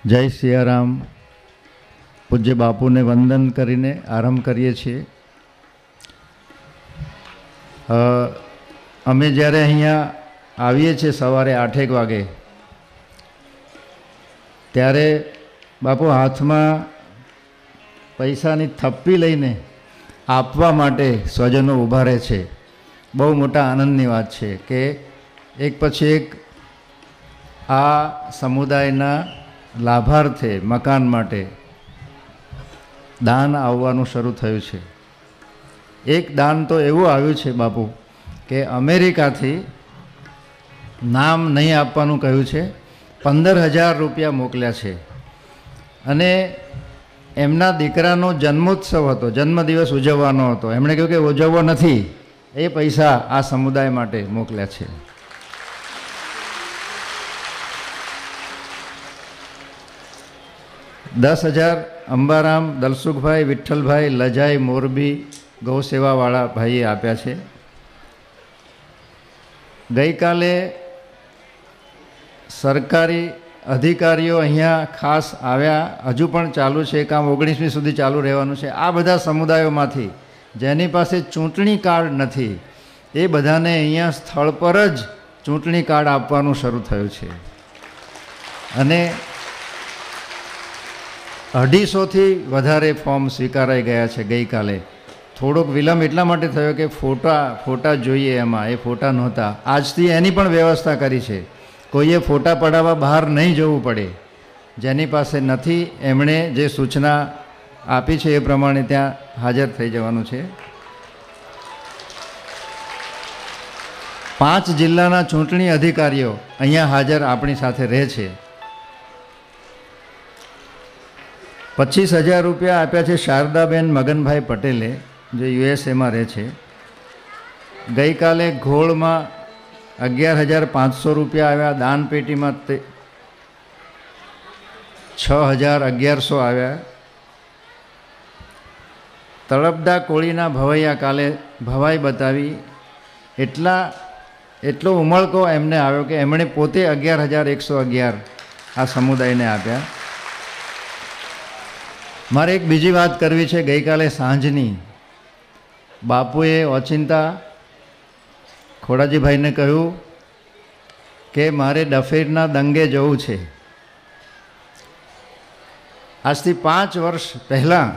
જય સિયારામ. પૂજ્ય બાપુને વંદન કરીને આરંભ કરીએ છીએ. અમે જ્યારે અહીંયા આવીએ છીએ સવારે 8 વાગે, ત્યારે બાપુ હાથમાં પૈસાની થપ્પી લઈને આપવા માટે સ્વજનો ઊભા રહે છે. બહુ મોટા આનંદની વાત છે કે એક પછી એક આ સમુદાયના લાભાર્થે મકાન માટે દાન આવવાનું શરૂ થયું છે. એક દાન તો એવું આવ્યું છે બાપુ કે અમેરિકાથી નામ નહીં આપવાનું કહ્યું છે, 15,000 રૂપિયા મોકલ્યા છે. અને એમના દીકરાનો જન્મોત્સવ હતો, જન્મદિવસ ઉજવવાનો હતો. એમણે કહ્યું કે ઉજવવો નથી, એ પૈસા આ સમુદાય માટે મોકલ્યા છે. $10,000 અંબારામ દલસુખભાઈ વિઠ્ઠલભાઈ લજાઈ મોરબી ગૌ સેવાવાળા ભાઈએ આપ્યા છે. ગઈકાલે સરકારી અધિકારીઓ અહીંયા ખાસ આવ્યા, હજુ પણ ચાલુ છે કામ, 19મી સુધી ચાલુ રહેવાનું છે. આ બધા સમુદાયોમાંથી જેની પાસે ચૂંટણી કાર્ડ નથી એ બધાને અહીંયા સ્થળ પર જ ચૂંટણી કાર્ડ આપવાનું શરૂ થયું છે. અને 250થી વધારે ફોર્મ સ્વીકારાઈ ગયા છે ગઈકાલે. થોડોક વિલંબ એટલા માટે થયો કે ફોટા જોઈએ, એમાં એ ફોટા નહોતા. આજથી એની પણ વ્યવસ્થા કરી છે. કોઈએ ફોટા પડાવવા બહાર નહીં જવું પડે. જેની પાસે નથી એમણે જે સૂચના આપી છે એ પ્રમાણે ત્યાં હાજર થઈ જવાનું છે. 5 જિલ્લાના ચૂંટણી અધિકારીઓ અહીંયા હાજર આપણી સાથે રહે છે. 25,000 રૂપિયા આપ્યા છે શારદાબેન મગનભાઈ પટેલે, જે યુએસએમાં રહે છે. ગઈકાલે ઘોળમાં 11,500 રૂપિયા આવ્યા. દાનપેટીમાં 6,1100 આવ્યા. તળપદા કોળીના ભવૈયા કાલે ભવાઈ બતાવી, એટલો ઉમળકો એમને આવ્યો કે એમણે પોતે 11,111 આ સમુદાયને આપ્યા. મારે એક બીજી વાત કરવી છે. ગઈકાલે સાંજની બાપુએ ઓચિંતા ખોડાજીભાઈને કહ્યું કે મારે ડફેરના દંગે જવું છે. આજથી 5 વર્ષ પહેલાં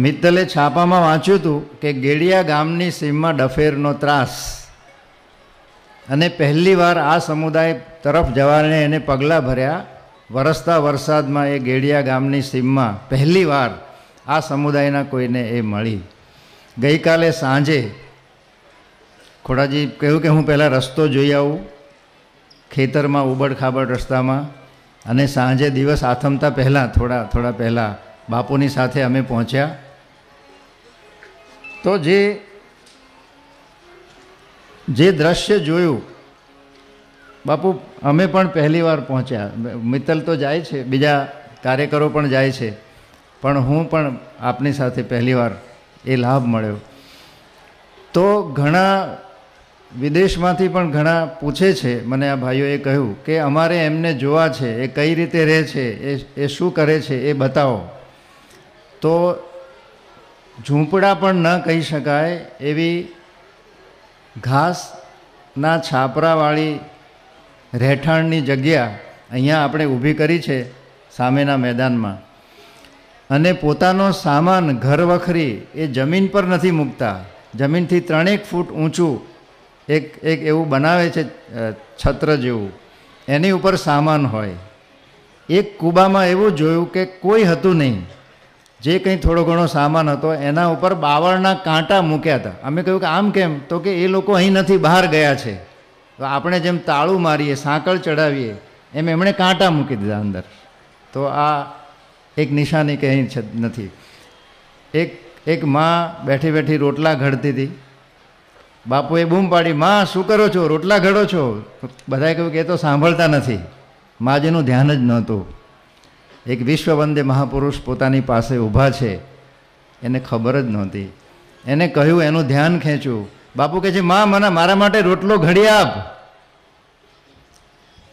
મિત્તલે છાપામાં વાંચ્યું હતું કે ગેડિયા ગામની સીમમાં ડફેરનો ત્રાસ, અને પહેલી વાર આ સમુદાય તરફ જવાને એને પગલાં ભર્યા. વરસતા વરસાદમાં એ ગેડિયા ગામની સીમમાં પહેલી વાર આ સમુદાયના કોઈને એ મળી. ગઈકાલે સાંજે ખોડાજી કહ્યું કે હું પહેલાં રસ્તો જોઈ આવું, ખેતરમાં ઉબડ-ખાબડ રસ્તામાં. અને સાંજે દિવસ આથમતા પહેલાં થોડા પહેલાં બાપુની સાથે અમે પહોંચ્યા. તો જે દ્રશ્ય જોયું બાપુ, અમે પણ પહેલી વાર પહોંચ્યા. મિત્તલ તો જાય છે, બીજા કાર્યકરો પણ જાય છે, પણ હું પણ આપની સાથે પહેલી વાર એ લાભ મળ્યો. તો ઘણા વિદેશમાંથી પણ ઘણા પૂછે છે મને, આ ભાઈઓએ કહ્યું કે અમારે એમને જોવા છે, એ કઈ રીતે રહે છે, એ શું કરે છે એ બતાવો. તો ઝૂંપડા પણ ન કહી શકાય એવી ઘાસના છાપરાવાળી રહેઠાણની જગ્યા અહીંયા આપણે ઊભી કરી છે સામેના મેદાનમાં. અને પોતાનો સામાન ઘર વખરી એ જમીન પર નથી મૂકતા. જમીનથી 3 ફૂટ ઊંચું એક એવું બનાવે છે છત્ર જેવું, એની ઉપર સામાન હોય. એક કૂબામાં એવું જોયું કે કોઈ હતું નહીં. જે કંઈ થોડો ઘણો સામાન હતો એના ઉપર બાવળના કાંટા મૂક્યા હતા. અમે કહ્યું કે આમ કેમ? તો કે એ લોકો અહીં નથી, બહાર ગયા છે. તો આપણે જેમ તાળું મારીએ, સાંકળ ચડાવીએ, એમ એમણે કાંટા મૂકી દીધા અંદર. તો આ એક નિશાની કંઈ નથી. એક માં બેઠી બેઠી રોટલા ઘડતી હતી. બાપુએ બૂમ પાડી, માં શું કરો છો? રોટલા ઘડો છો? બધાએ કહ્યું કે એ તો સાંભળતા નથી. માજીનું ધ્યાન જ નહોતું. એક વિશ્વવંદે મહાપુરુષ પોતાની પાસે ઊભા છે, એને ખબર જ નહોતી. એને કહ્યું, એનું ધ્યાન ખેંચ્યું. બાપુ કહે છે, માં મને મારા માટે રોટલો ઘડી આપ.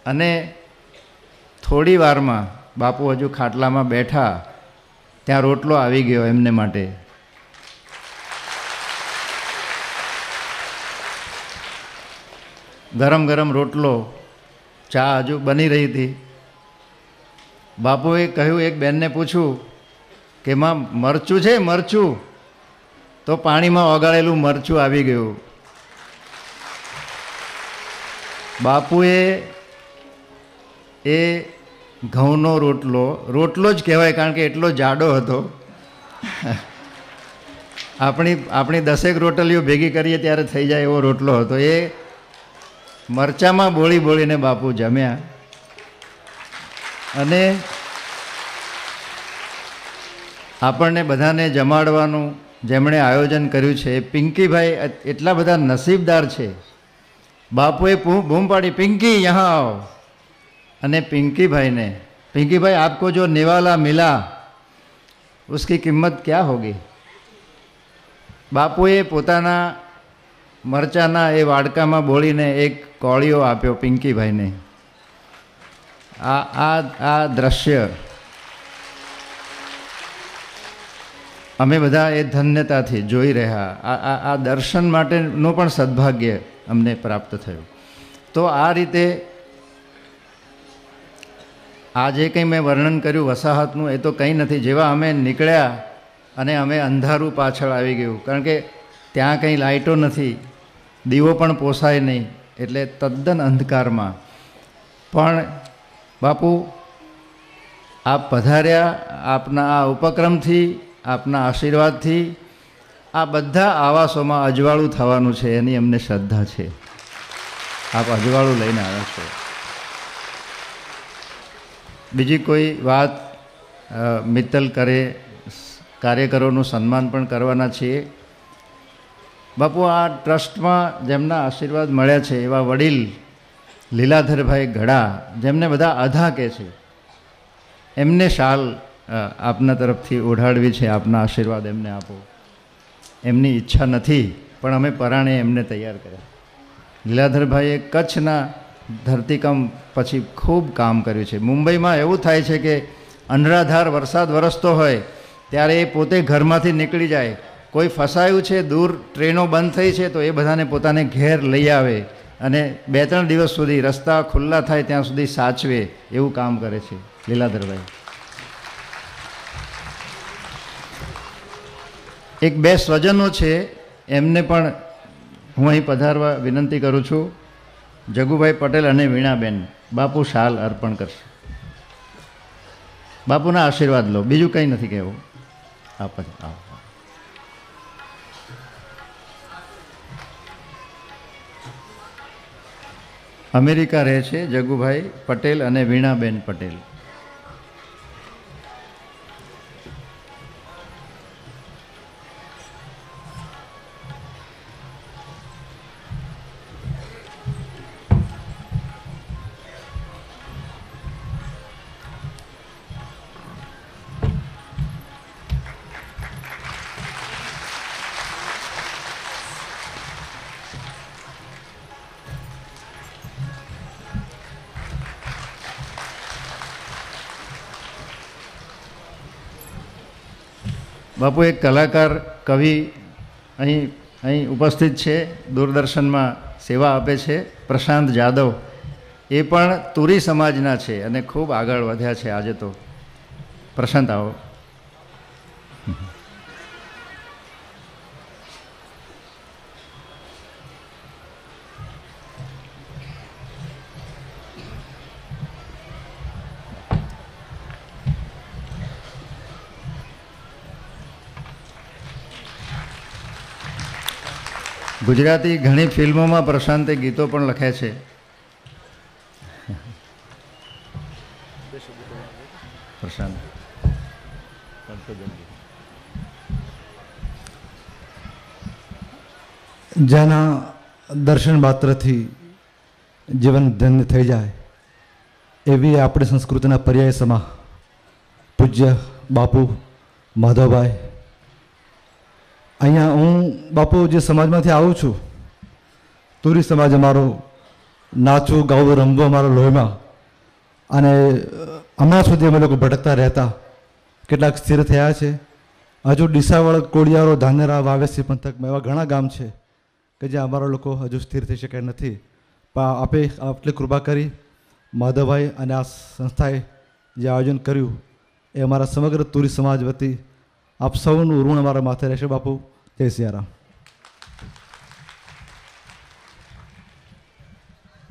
અને થોડી વારમાં બાપુ હજુ ખાટલામાં બેઠા ત્યાં રોટલો આવી ગયો એમને માટે. ગરમ ગરમ રોટલો, ચા હજુ બની રહી હતી. બાપુએ કહ્યું, એક બેનને પૂછ્યું કે માં મરચું છે? મરચું. તો પાણીમાં ઓગાળેલું મરચું આવી ગયું. બાપુએ એ ઘઉંનો રોટલો જ કહેવાય, કારણ કે એટલો જાડો હતો. આપણી 10 રોટલીઓ ભેગી કરીએ ત્યારે થઈ જાય એવો રોટલો હતો. એ મરચામાં બોળીને બાપુ જમ્યા. અને આપણને બધાને જમાડવાનું જેમણે આયોજન કર્યું છે, પિંકીભાઈ એટલા બધા નસીબદાર છે. બાપુએ બૂમ પાડી, પિંકી યહાં આવો. અને પિંકીભાઈ આપકો જો નિવાલા મિલા उसकी કિંમત क्या होगी. બાપુએ પોતાના મરચાના એ વાડકામાં બોળીને એક કોળીઓ આપ્યો પિંકીભાઈને. આ દ્રશ્ય અમે બધા એ ધન્યતાથી જોઈ રહ્યા. આ દર્શન માટેનું પણ સદભાગ્ય અમને પ્રાપ્ત થયું. તો આ રીતે આ જે કંઈ મેં વર્ણન કર્યું વસાહતનું, એ તો કંઈ નથી. જેવા અમે નીકળ્યા અને અમે અંધારું પાછળ આવી ગયું, કારણ કે ત્યાં કંઈ લાઇટો નથી, દીવો પણ પોસાય નહીં, એટલે તદ્દન અંધકારમાં. પણ બાપુ આપ પધાર્યા, આપના આ ઉપક્રમથી, આપના આશીર્વાદથી આ બધા આવાસોમાં અજવાળું થવાનું છે, એની અમને શ્રદ્ધા છે. આપ અજવાળું લઈને આવ્યા છો. બીજી કોઈ વાત મિત્તલ કરે, કાર્યકરોનું સન્માન પણ કરવાના છીએ. બાપુ આ ટ્રસ્ટમાં જેમના આશીર્વાદ મળ્યા છે એવા વડીલ લીલાધરભાઈ ગડા, જેમને બધા આધા કહે છે, એમને શાલ આપના તરફથી ઓઢાડવી છે. આપના આશીર્વાદ એમને આપો. એમની ઈચ્છા નથી, પણ અમે પરાણે એમને તૈયાર કર્યા. લીલાધરભાઈએ કચ્છના ધરતીકંપ પછી ખૂબ કામ કર્યું છે. મુંબઈમાં એવું થાય છે કે અનરાધાર વરસાદ વરસતો હોય ત્યારે એ પોતે ઘરમાંથી નીકળી જાય. કોઈ ફસાયું છે, દૂર ટ્રેનો બંધ થઈ છે, તો એ બધાને પોતાને ઘેર લઈ આવે અને 2-3 દિવસ સુધી રસ્તા ખુલ્લા થાય ત્યાં સુધી સાચવે, એવું કામ કરે છે લીલાધરભાઈ. 1-2 સ્વજનો છે, એમને પણ હું અહીં પધારવા વિનંતી કરું છું. જગુભાઈ પટેલ અને વીણાબેન. બાપુ શાલ અર્પણ કરશે. બાપુના આશીર્વાદ લો, બીજું કંઈ નથી કહેવું. આવો. અમેરિકા રહે છે જગુભાઈ પટેલ અને વીણાબેન પટેલ. બાપુ એક કલાકાર કવિ અહીં ઉપસ્થિત છે, દૂરદર્શનમાં સેવા આપે છે, પ્રશાંત જાદવ. એ પણ તુરી સમાજના છે અને ખૂબ આગળ વધ્યા છે આજે તો. પ્રશાંત આવો. ગુજરાતી ઘણી ફિલ્મોમાં પ્રશાંતે ગીતો પણ લખ્યા છે. પ્રશાંત જેના દર્શન માત્રથી જીવન ધન્ય થઈ જાય એવી આપણી સંસ્કૃતિના પર્યાય સમા પૂજ્ય બાપુ માધવભાઈ. અહીંયા હું બાપુ જે સમાજમાંથી આવું છું, તુરી સમાજ અમારો, નાચવું ગાવું રમવું અમારા લોહીમાં. અને હમણાં સુધી અમે લોકો ભટકતા રહેતા, કેટલાક સ્થિર થયા છે. હજુ ડીસાવળ, કોડિયારો, ધાનેરા, વાવેસી પંથકમાં એવા ઘણા ગામ છે કે જ્યાં અમારા લોકો હજુ સ્થિર થઈ શક્યા નથી. પણ આપે આટલી કૃપા કરી માધવભાઈ અને આ સંસ્થાએ જે આયોજન કર્યું એ અમારા સમગ્ર તુરી સમાજ વતી આપ સૌનું ઋણ અમારા માથે રહેશે. બાપુ, જય સિયારામ.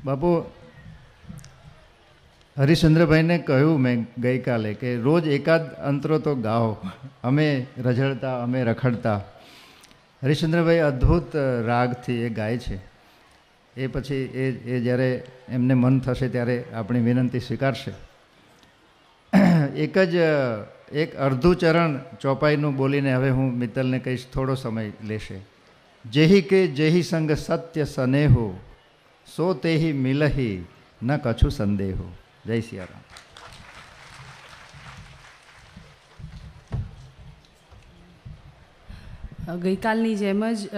બાપુ, હરિશ્ચંદ્રભાઈને કહ્યું મેં ગઈકાલે કે રોજ એકાદ અંતરો તો ગાઓ. અમે રઝળતા, અમે રખડતા. હરિશ્ચંદ્રભાઈ અદ્ભુત રાગથી એ ગાય છે. એ પછી એ જ્યારે એમને મન થશે ત્યારે આપણી વિનંતી સ્વીકારશે. એક અડધું ચરણ ચોપાઈનું બોલીને હવે હું મિત્તલને કહીશ, થોડો સમય લેશે. જેહી કે જેહી સંગ સત્ય સનેહો, સો તેહી મિલહી ન કછુ સંદેહો. જય સિયારામ. ગઈકાલની જેમ જ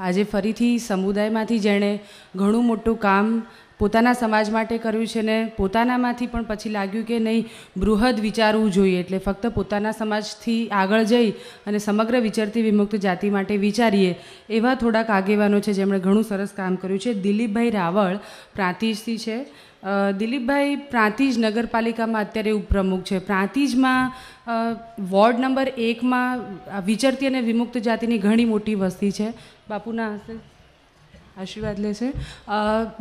આજે ફરીથી સમુદાયમાંથી જેણે ઘણું મોટું કામ પોતાના સમાજ માટે કર્યું છે ને પોતાનામાંથી પણ પછી લાગ્યું કે નહીં, બૃહદ વિચારવું જોઈએ. એટલે ફક્ત પોતાના સમાજથી આગળ જઈ અને સમગ્ર વિચરતી વિમુક્ત જાતિ માટે વિચારીએ એવા થોડાક આગેવાનો છે જેમણે ઘણું સરસ કામ કર્યું છે. દિલીપભાઈ રાવળ પ્રાંતિજથી છે. દિલીપભાઈ પ્રાંતિજ નગરપાલિકામાં અત્યારે ઉપપ્રમુખ છે. પ્રાંતિજમાં વોર્ડ નંબર 1માં વિચરતી અને વિમુક્ત જાતિની ઘણી મોટી વસ્તી છે. બાપુના હસ્તે આશીર્વાદ લે છે.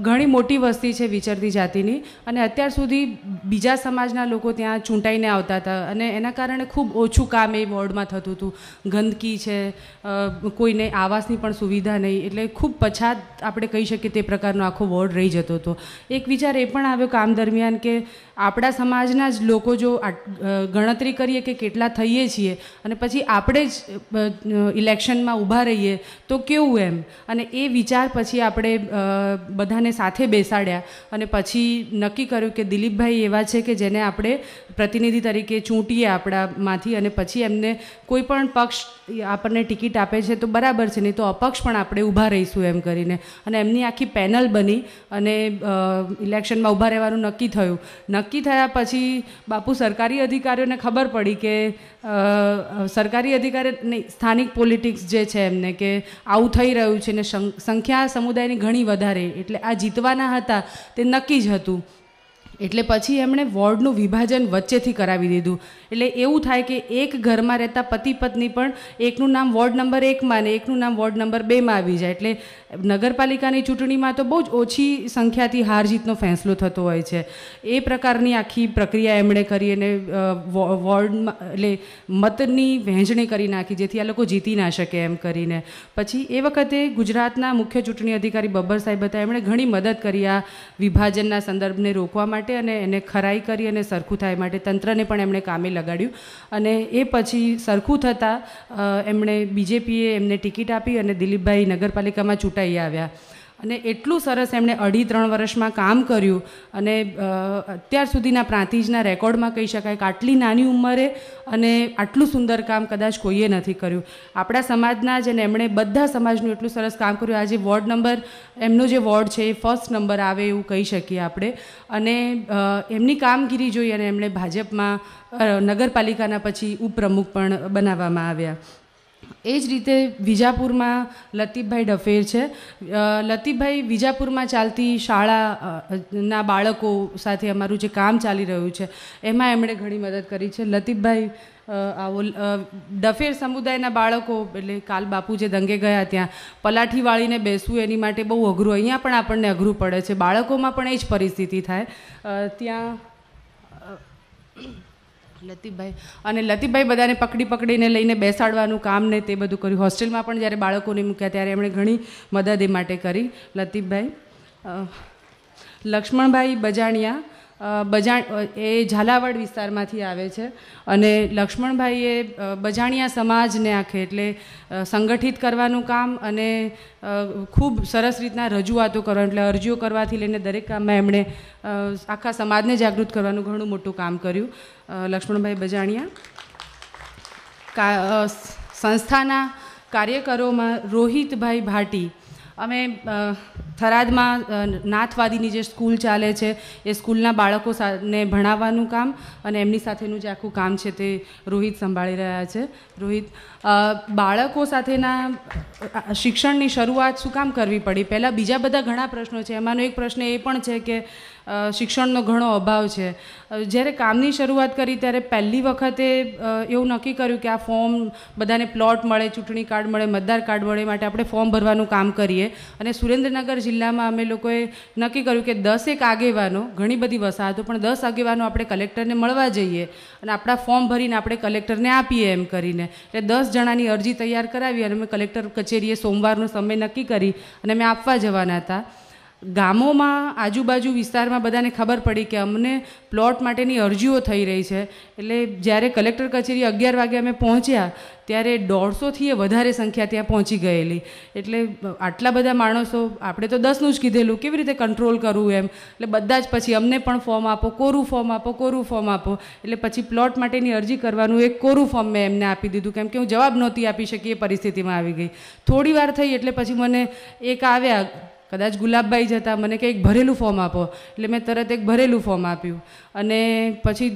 ઘણી મોટી વસ્તી છે વિચરતી જાતિની, અને અત્યાર સુધી બીજા સમાજના લોકો ત્યાં ચૂંટાઈને આવતા હતા અને એના કારણે ખૂબ ઓછું કામ એ વોર્ડમાં થતું હતું. ગંદકી છે, કોઈને આવાસની પણ સુવિધા નહીં, એટલે ખૂબ પછાત આપણે કહી શકીએ તે પ્રકારનો આખો વોર્ડ રહી જતો હતો. એક વિચાર એ પણ આવ્યો કામ દરમિયાન કે આપણા સમાજના જ લોકો જો ગણતરી કરીએ કે કેટલા થઈએ છીએ અને પછી આપણે જ ઇલેક્શનમાં ઊભા રહીએ તો કેવું એમ. અને એ વિચાર પછી આપણે બધાને સાથે બેસાડ્યા અને પછી નક્કી કર્યું કે દિલીપભાઈ એવા છે કે જેને આપણે પ્રતિનિધિ તરીકે ચૂંટીએ આપણામાંથી, અને પછી એમને કોઈ પણ પક્ષ આપણને ટિકિટ આપે છે તો બરાબર છે, નહીં તો અપક્ષ પણ આપણે ઊભા રહીશું એમ કરીને. અને એમની આખી પેનલ બની અને ઇલેક્શનમાં ઊભા રહેવાનું નક્કી થયું. નક્કી થયા પછી બાપુ સરકારી અધિકારીઓને ખબર પડી કે સરકારી અધિકારી નહીં, સ્થાનિક પોલિટિક્સ જે છે એમને કે આવું થઈ રહ્યું છે ને સંખ્યા સમુદાયની ઘણી વધારે, એટલે આ જીતવાના હતા તે નક્કી જ હતું. એટલે પછી એમણે વોર્ડનું વિભાજન વચ્ચેથી કરાવી દીધું. એટલે એવું થાય કે એક ઘરમાં રહેતા પતિ પત્ની પણ એકનું નામ વોર્ડ નંબર 1માં ને એકનું નામ વોર્ડ નંબર 2માં આવી જાય. એટલે નગરપાલિકાની ચૂંટણીમાં તો બહુ જ ઓછી સંખ્યાથી હાર જીતનો ફેંસલો થતો હોય છે. એ પ્રકારની આખી પ્રક્રિયા એમણે કરી અને વોર્ડમાં એટલે મતની વહેંચણી કરી નાખી જેથી આ લોકો જીતી ના શકે એમ કરીને. પછી એ વખતે ગુજરાતના મુખ્ય ચૂંટણી અધિકારી બબ્બર સાહેબ હતા, એમણે ઘણી મદદ કરી આ વિભાજનના સંદર્ભને રોકવા માટે અને એને ખરાઈ કરી અને સરખું થાય માટે તંત્રને પણ એમણે કામે લગાડ્યું. અને એ પછી સરખું થતાં એમણે બીજેપીએ એમને ટિકિટ આપી અને દિલીપભાઈ નગરપાલિકામાં ચૂંટાઈ આવ્યા. અને એટલું સરસ એમણે 2.5-3 વર્ષમાં કામ કર્યું અને અત્યાર સુધીના પ્રાંતિજના રેકોર્ડમાં કહી શકાય કે આટલી નાની ઉંમરે અને આટલું સુંદર કામ કદાચ કોઈએ નથી કર્યું. આપણા સમાજના જ, અને એમણે બધા સમાજનું એટલું સરસ કામ કર્યું. આજે વોર્ડ નંબર, એમનો જે વોર્ડ છે એ 1st નંબર આવે એવું કહી શકીએ આપણે. અને એમની કામગીરી જોઈ અને એમણે ભાજપમાં નગરપાલિકાના પછી ઉપપ્રમુખ પણ બનાવવામાં આવ્યા. એ જ રીતે વિજાપુરમાં લતીફભાઈ ડફેર છે. લતીફભાઈ વિજાપુરમાં ચાલતી શાળાના બાળકો સાથે અમારું જે કામ ચાલી રહ્યું છે એમાં એમણે ઘણી મદદ કરી છે. લતીફભાઈ આવો ડફેર સમુદાયના બાળકો, એટલે કાલ બાપુ જે દંગે ગયા ત્યાં પલાઠી વાળીને બેસવું એની માટે બહુ અઘરું, અહીંયા પણ આપણને અઘરું પડે છે. બાળકોમાં પણ એ જ પરિસ્થિતિ થાય ત્યાં. લતીફભાઈ બધાને પકડીને લઈને બેસાડવાનું કામ ને તે બધું કર્યું. હોસ્ટેલમાં પણ જ્યારે બાળકોને મૂક્યા ત્યારે એમણે ઘણી મદદ એ માટે કરી. લતીફભાઈ. લક્ષ્મણભાઈ બજાણિયા એ ઝાલાવાડ વિસ્તારમાંથી આવે છે અને લક્ષ્મણભાઈએ બજાણિયા સમાજને આખે એટલે સંગઠિત કરવાનું કામ અને ખૂબ સરસ રીતના રજૂઆતો કરવાનું, એટલે અરજીઓ કરવાથી લઈને દરેક કામમાં એમણે આખા સમાજને જાગૃત કરવાનું ઘણું મોટું કામ કર્યું. લક્ષ્મણભાઈ બજાણિયા. સંસ્થાના કાર્યકરોમાં રોહિતભાઈ ભાટી. અમે થરાદમાં નાથવાદીની જે સ્કૂલ ચાલે છે એ સ્કૂલના બાળકોને ભણાવવાનું કામ અને એમની સાથેનું જે આખું કામ છે તે રોહિત સંભાળી રહ્યા છે. રોહિત, બાળકો સાથેના શિક્ષણની શરૂઆત શું કામ કરવી પડી? પહેલાં બીજા બધા ઘણા પ્રશ્નો છે, એમાંનો એક પ્રશ્ન એ પણ છે કે શિક્ષણનો ઘણો અભાવ છે. જ્યારે કામની શરૂઆત કરી ત્યારે પહેલી વખતે એવું નક્કી કર્યું કે આ ફોર્મ બધાને પ્લોટ મળે, ચૂંટણી કાર્ડ મળે, મતદાર કાર્ડ મળે માટે આપણે ફોર્મ ભરવાનું કામ કરીએ. અને સુરેન્દ્રનગર જિલ્લામાં અમે લોકોએ નક્કી કર્યું કે 10 આગેવાનો, ઘણી બધી વસાહતો, પણ 10 આગેવાનો આપણે કલેક્ટરને મળવા જઈએ અને આપણા ફોર્મ ભરીને આપણે કલેક્ટરને આપીએ એમ કરીને. એટલે 10 જણાની અરજી તૈયાર કરાવી અને અમે કલેક્ટર કચેરીએ સોમવારનો સમય નક્કી કરી અને અમે આપવા જવાના હતા. ગામોમાં આજુબાજુ વિસ્તારમાં બધાને ખબર પડી કે અમને પ્લોટ માટેની અરજીઓ થઈ રહી છે. એટલે જ્યારે કલેક્ટર કચેરી 11 વાગે અમે પહોંચ્યા ત્યારે 150થી વધારે સંખ્યા ત્યાં પહોંચી ગયેલી. એટલે આટલા બધા માણસો, આપણે તો 10નું જ કીધેલું, કેવી રીતે કંટ્રોલ કરવું એમ. એટલે બધા જ પછી અમને પણ ફોર્મ આપો, કોરું ફોર્મ આપો, કોરું ફોર્મ આપો. એટલે પછી પ્લોટ માટેની અરજી કરવાનું એક કોરું ફોર્મ મેં એમને આપી દીધું, કેમ કે હું જવાબ નહોતી આપી શકી, એ પરિસ્થિતિમાં આવી ગઈ. થોડી વાર થઈ એટલે પછી મને એક આવ્યા, કદાચ ગુલાબભાઈ જ હતા, મને કે એક ભરેલું ફોર્મ આપો. એટલે મેં તરત એક ભરેલું ફોર્મ આપ્યું અને પછી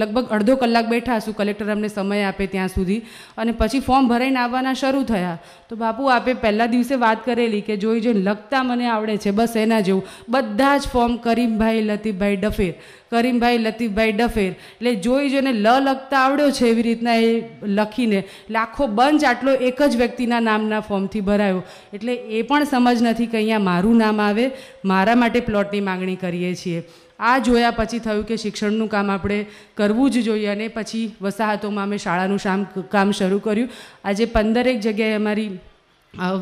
લગભગ અડધો કલાક બેઠા છું, કલેક્ટર અમને સમય આપે ત્યાં સુધી. અને પછી ફોર્મ ભરાઈને આવવાના શરૂ થયા. તો બાપુ, આપે પહેલા દિવસે વાત કરેલી કે જોઈ જોઈને લખતા મને આવડે છે, બસ એના જેવું. બધા જ ફોર્મ કરીમભાઈ લતીફભાઈ ડફેર, કરીમભાઈ લતીફભાઈ ડફેર. એટલે જોઈ જોઈને લખતા આવડ્યો છે એવી રીતના એ લખીને. એટલે આખો બંચ આટલો એક જ વ્યક્તિના નામના ફોર્મથી ભરાયો. એટલે એ પણ સમજ નથી કે અહીંયા મારું નામ આવે, મારા માટે પ્લોટની માંગણી કરીએ છીએ. આ જોયા પછી થયું કે શિક્ષણનું કામ આપણે કરવું જ જોઈએ. અને પછી વસાહતોમાં અમે શાળાનું કામ શરૂ કર્યું. આજે 15 જગ્યાએ અમારી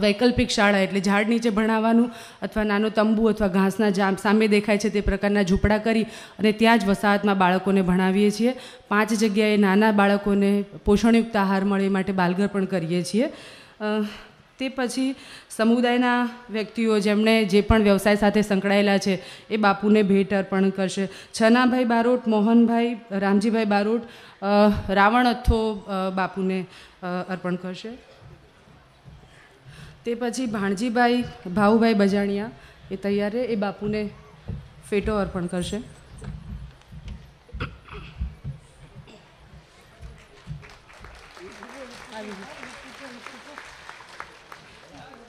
વૈકલ્પિક શાળા, એટલે ઝાડ નીચે ભણાવવાનું અથવા નાનો તંબુ અથવા ઘાસના સામે દેખાય છે તે પ્રકારના ઝૂંપડા કરી અને ત્યાં જ વસાહતમાં બાળકોને ભણાવીએ છીએ. 5 જગ્યાએ નાના બાળકોને પોષણયુક્ત આહાર મળે એ માટે બાલઘર પણ કરીએ છીએ. તે પછી સમુદાયના વ્યક્તિઓ જેમણે જે પણ વ્યવસાય સાથે સંકળાયેલા છે એ બાપુને ભેટ અર્પણ કરશે. છનાભાઈ બારોટ, મોહનભાઈ, રામજીભાઈ બારોટ રાવણ અથ્થો બાપુને અર્પણ કરશે. તે પછી ભાણજીભાઈ ભાઉભાઈ બજાણિયા એ તૈયારે, એ બાપુને ફેટો અર્પણ કરશે.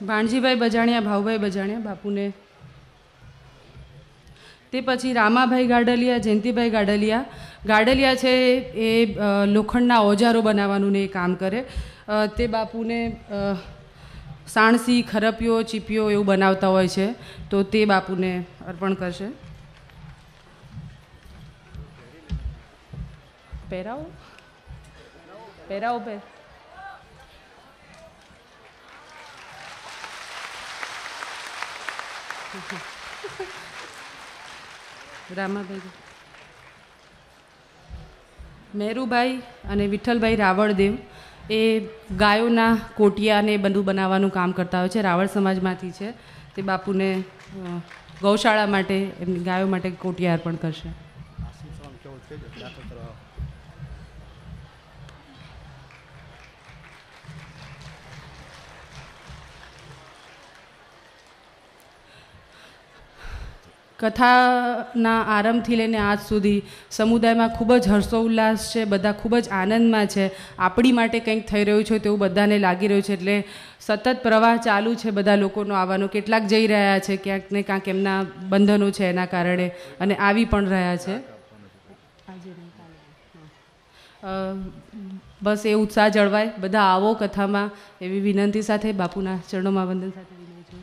ભાણજીભાઈ બજાણિયા, ભાઉભાઈ બજાણિયા બાપુને. તે પછી રામાભાઈ ગાડલિયા, જયંતિભાઈ ગાડલિયા છે એ લોખંડના ઓજારો બનાવવાનું ને એ કામ કરે. તે બાપુને સાણસી, ખરપિયો, ચીપિયો એવું બનાવતા હોય છે, તો તે બાપુને અર્પણ કરશે. પહેરાવો પહેરાવો. રામાભાઈ, મેરુભાઈ અને વિઠ્ઠલભાઈ રાવળદેવ એ ગાયોના કોટિયા ને બધું બનાવવાનું કામ કરતા હોય છે, રાવળ સમાજમાંથી છે. તે બાપુને ગૌશાળા માટે, એમની ગાયો માટે કોટિયા અર્પણ કરશે. કથાના આરંભથી લઈને આજ સુધી સમુદાયમાં ખૂબ જ હર્ષોલ્લાસ છે, બધા ખૂબ જ આનંદમાં છે. આપણી માટે કંઈક થઈ રહ્યું છે તેવું બધાને લાગી રહ્યું છે. એટલે સતત પ્રવાહ ચાલુ છે બધા લોકોનો આવવાનો. કેટલાક જઈ રહ્યા છે ક્યાંક ને ક્યાંક એમના બંધનો છે એના કારણે, અને આવી પણ રહ્યા છે. બસ એ ઉત્સાહ જળવાય, બધા આવો કથામાં એવી વિનંતી સાથે બાપુના ચરણોમાં વંદન સાથે વિનય છું.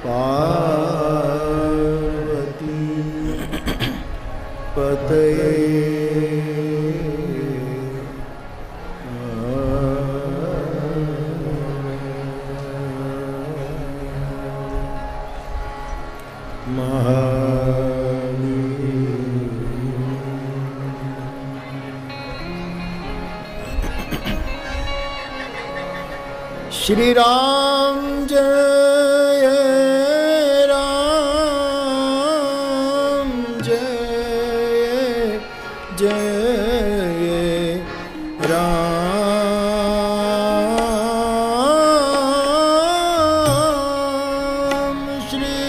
પાર્વતી પતયે श्री राम जय राम जय जय राम श्री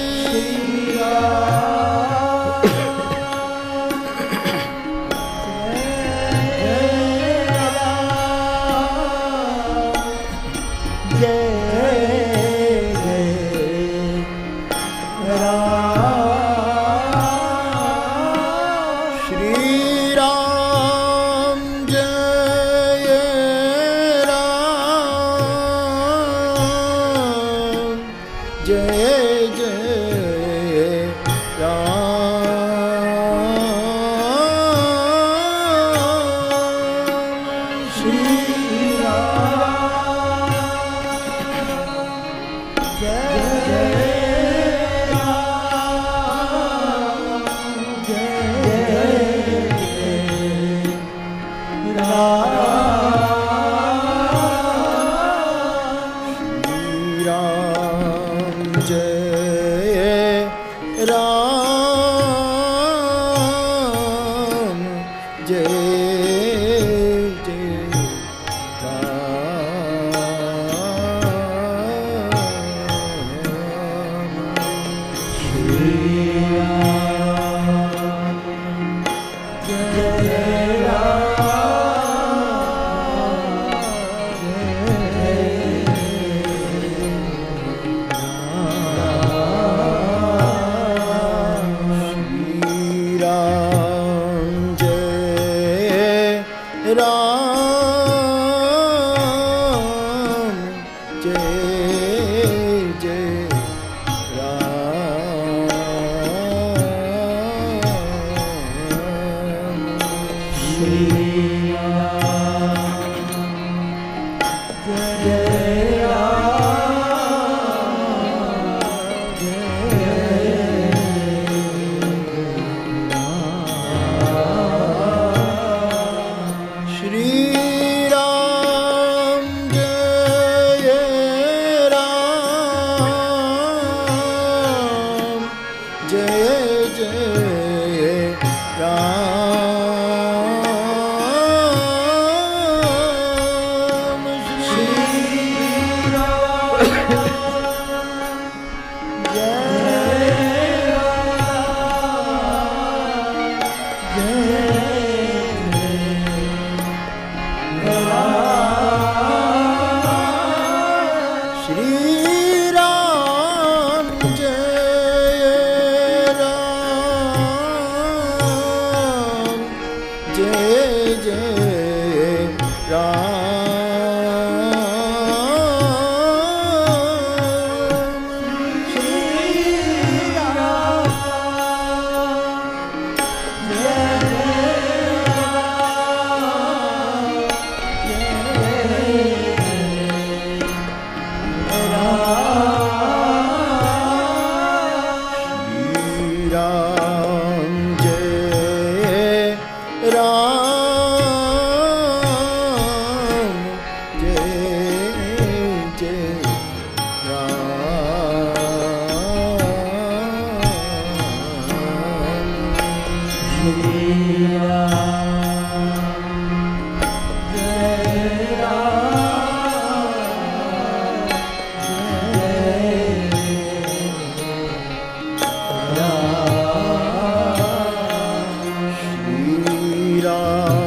Ram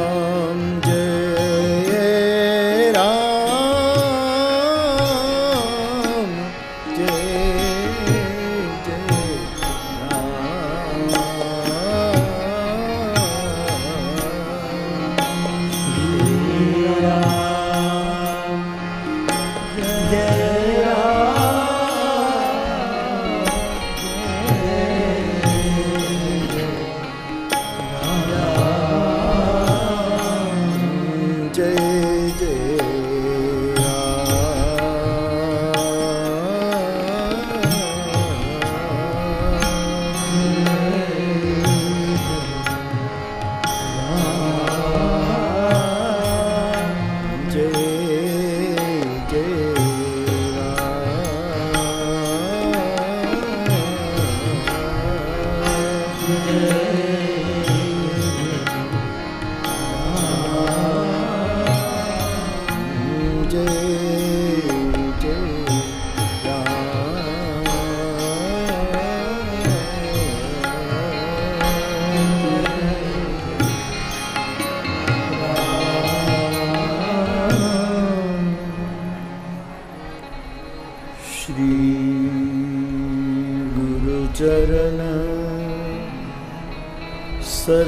સરોજ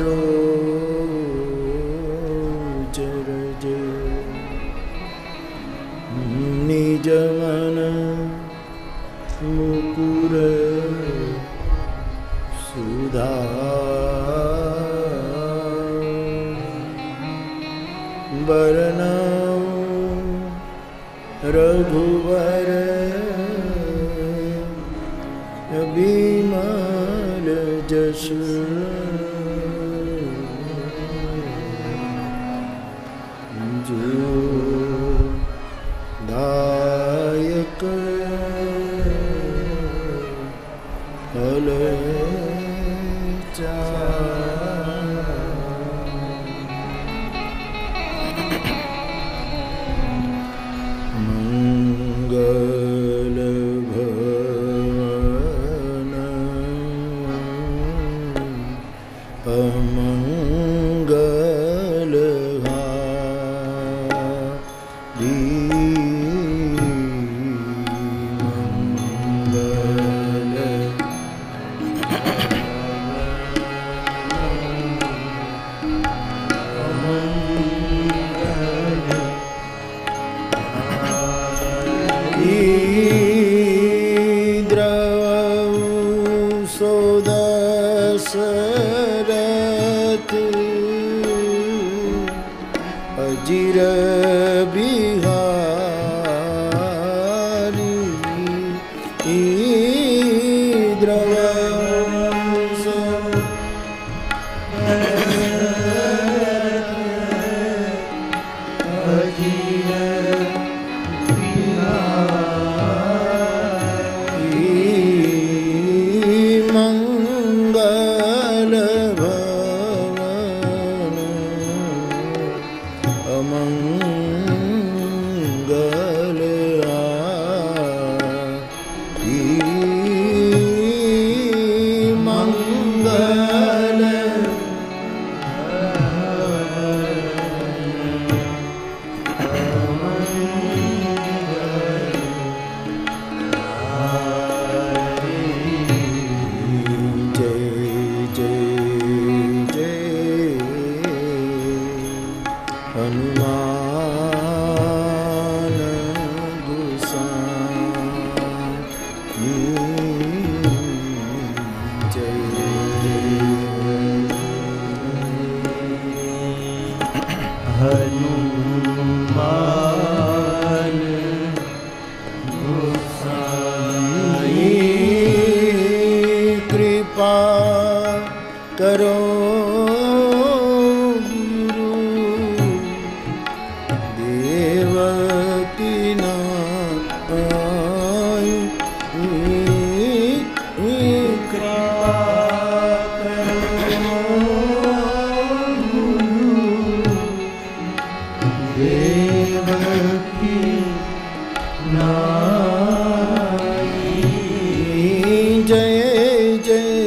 રજ નિજ મન મુકુર સુધા વર્ણવ રઘુવર વિમલ જશ જો દાયક હલ મંગલ ભવન અમંગલ દશરથ અજીર બિહારી દ્રવ કરો ગુરુ દેવકીના જય જય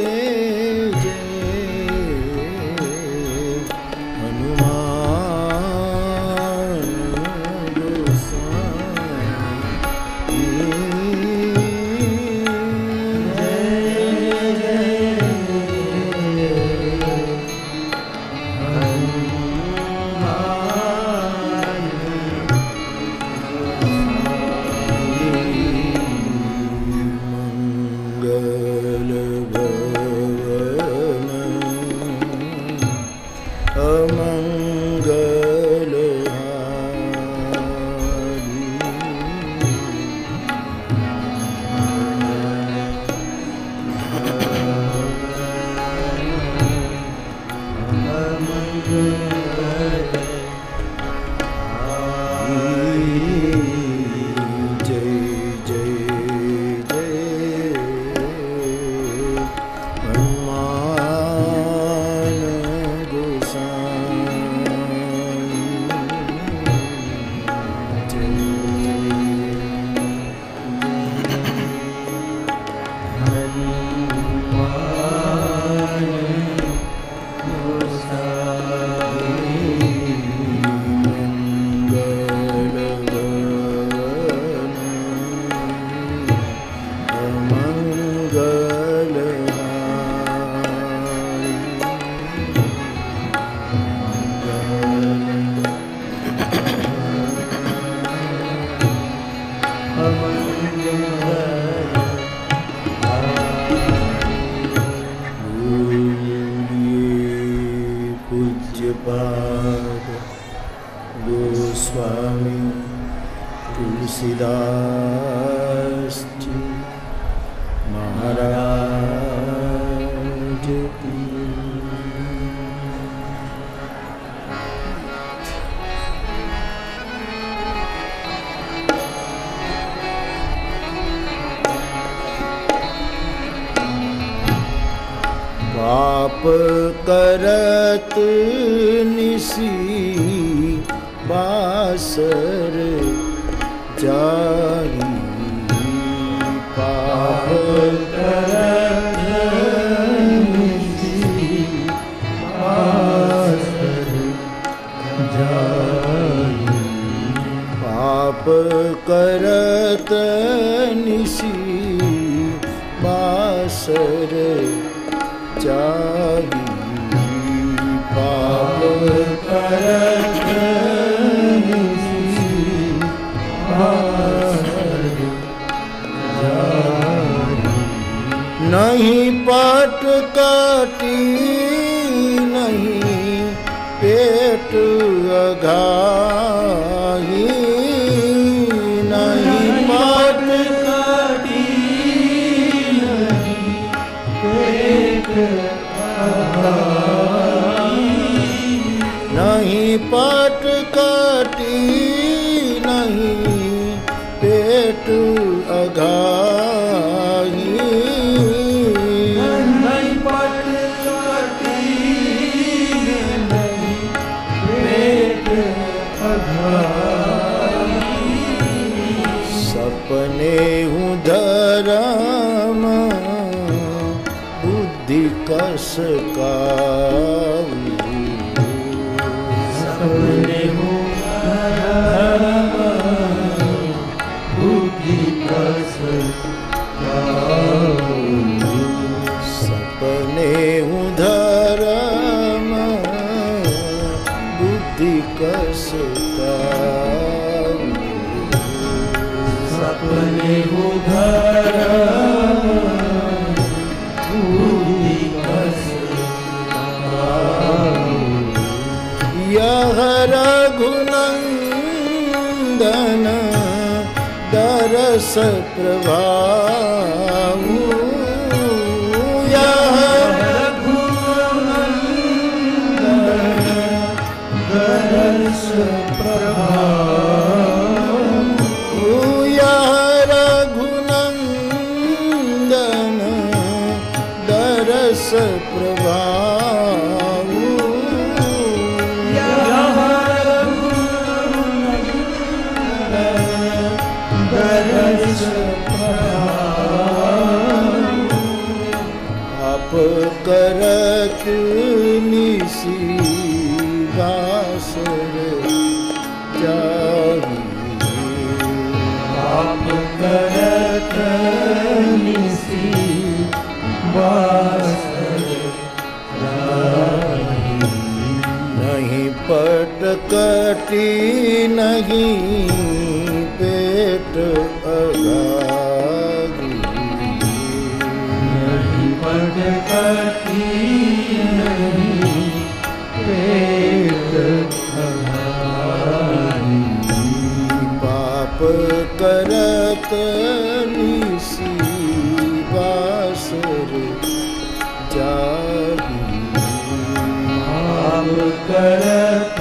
पूज्यपाद गोस्वामी तुलसीदास जी महाराज की। पाप करत निसी बासर जाई, पाप करत निसी बासर जाई, पाप करत निसी बासर जागी, पाप करत निसी बासर जागी। नहीं पाट काटी नहीं पेट अघाही, नहीं पाट काटी नहीं पेट नहीं पाट काटी नहीं पेट अघाई, नहीं पाट काटी नहीं पेट अघाई। सपने हूँ धर्म बुद्धि कस का, सपने हूँ धर्म बुद्धि कस का, सपने हूँ धर्म बुद्धि कस का, सपने हूँ धर्म बुद्धि कस का। यह रघुनंदन दरस प्रभाव, यह रघुनंदन दरस प्रभाव, यह रघुनंदन दरस प्रभाव, आप करत निसी बासर जागी, आप करत निसी बासर जागी। नहीं पट कटी नहीं पेट अघागी, नहीं पट कटी नहीं पेट अघागी, पाप करत निसी बासर जागी, पाप करत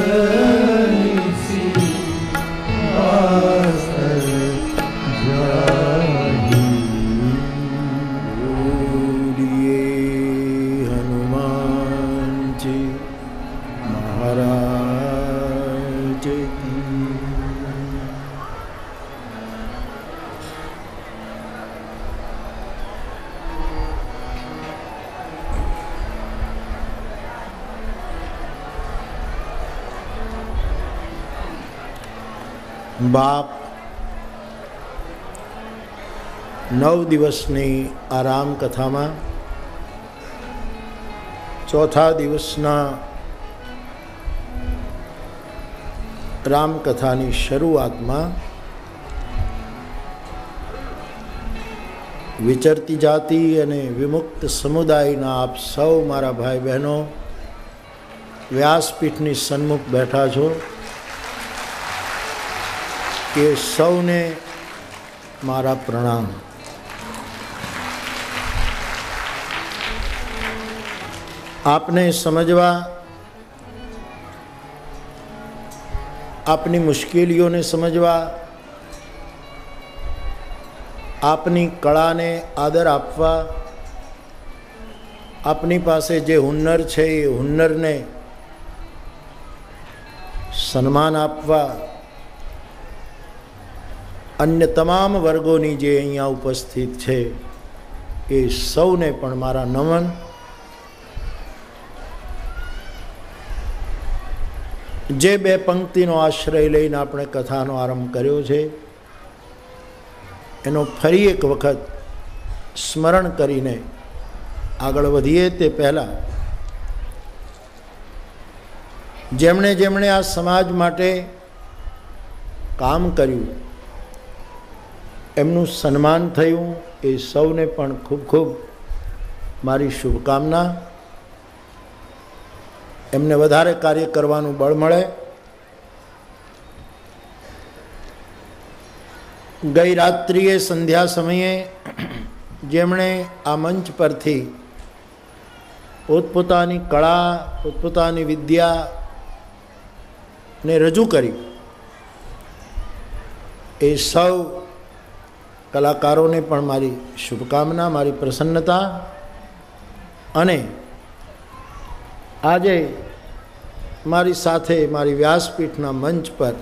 निसी बासर जागी। बोलिए हनुमान जी महाराज की। બાપ 9 દિવસની આ રામકથામાં ચોથા દિવસના રામકથાની શરૂઆતમાં વિચરતી જાતિ અને વિમુક્ત સમુદાયના આપ સૌ મારા ભાઈ બહેનો વ્યાસપીઠની સન્મુખ બેઠા છો એ સૌને મારા પ્રણામ. આપને સમજવા, આપની મુશ્કેલીઓને સમજવા, આપની કળાને આદર આપવા, આપની પાસે જે હુન્નર છે એ હુન્નરને સન્માન આપવા, અન્ય તમામ વર્ગોની જે અહીંયા ઉપસ્થિત છે એ સૌને પણ મારા નમન. જે બે પંક્તિનો આશ્રય લઈને આપણે કથાનો આરંભ કર્યો છે એનો ફરી એક વખત સ્મરણ કરીને આગળ વધીએ તે પહેલાં જેમણે જેમણે આ સમાજ માટે કામ કર્યું, એમનું સન્માન થયું, એ સૌને પણ ખૂબ ખૂબ મારી શુભકામના. એમને વધારે કાર્ય કરવાનું બળ મળે. ગઈ રાત્રિએ સંધ્યા સમયે જેમણે આ મંચ પરથી પોતપોતાની કળા, પોતપોતાની વિદ્યાને રજૂ કરી, એ સૌ કલાકારોને પણ મારી શુભકામના, મારી પ્રસન્નતા. અને આજે મારી સાથે મારી વ્યાસપીઠના મંચ પર